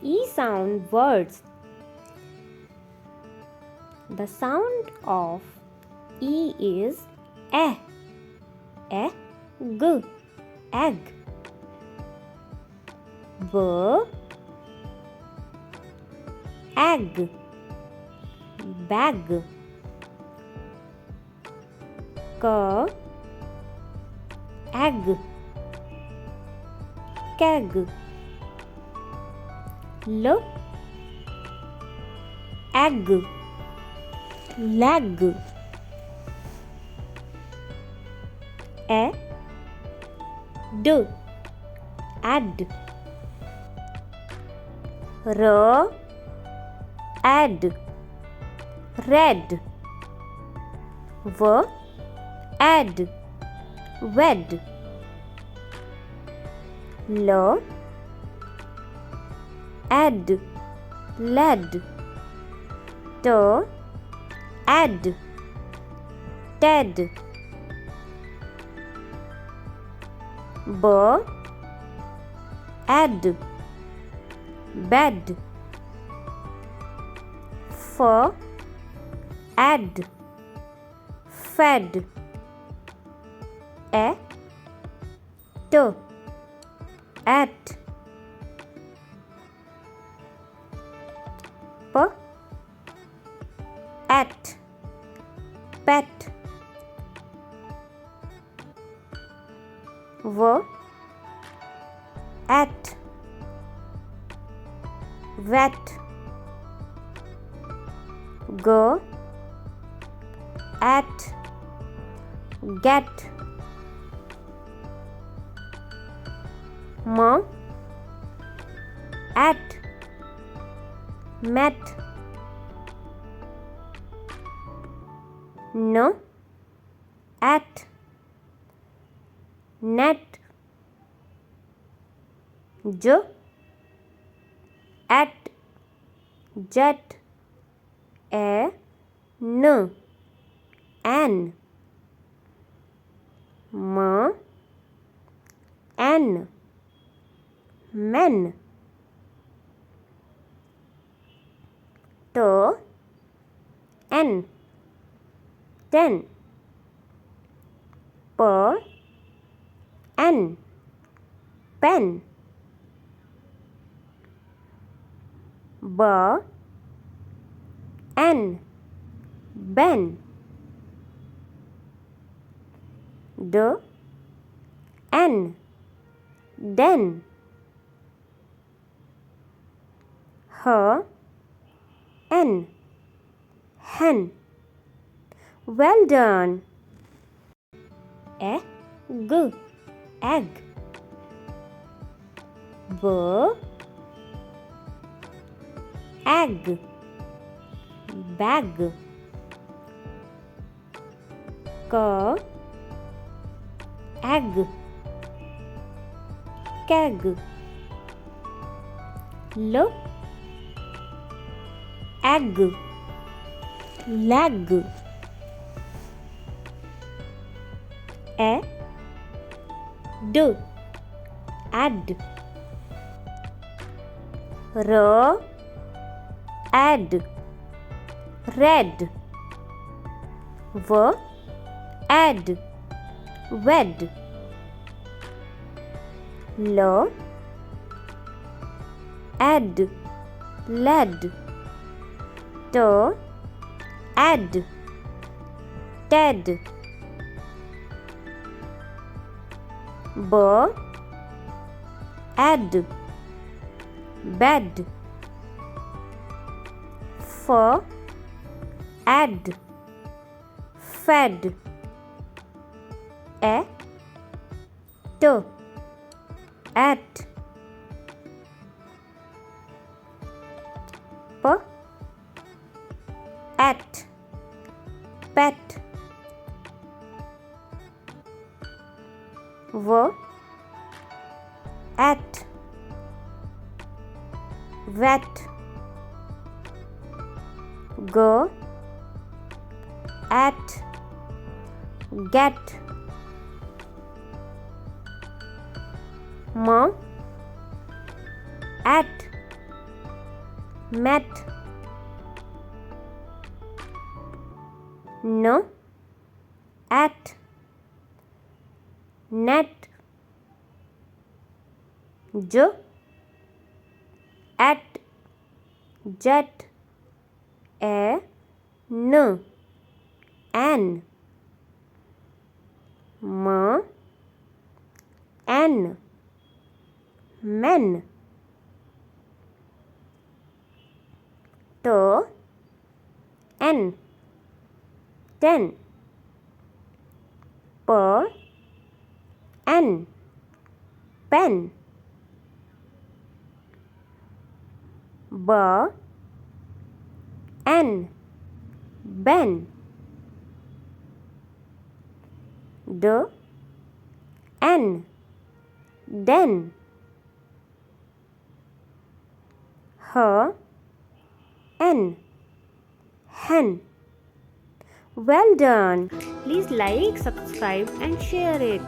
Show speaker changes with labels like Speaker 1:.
Speaker 1: E sound words. The sound of E is E. G. Egg. B. Egg. Bag. K. Egg. Keg. L. Egg. Leg. A. D. Add. R. Add. Red. V. Add. Wed. L. Add. Led. T. Add. Ted. B. Add. Bed. F. Add. Fed. A. T. At. P. At. Pet. V. At. Vet. G. At. Get. M. At. Met. N. At. Net. J. At. Jet. A. N. An. M. N. Men. T. N. Ten. P. N. Pen. B. N. Ben. D. N. Den. H. N. Hen. Well done. Egg. Egg. B. Egg. Bag. K. Egg. Keg. L. Egg. Leg. A. D. Add. R. Add. Red. V. Add. Wed. L. Add. Led. T. Add. Ted. B. Add. Bed. F. Add. Fed. A. T. At. P. At. Pet. V. At. Vet. G. At. Get. M. At. met, no, at, net, j, at, jet, a, n, an, m, n, men, t, n, ten, p, n, pen, b, n, ben, d, n, den, h, n, hen. Well done. Please like, subscribe and share it.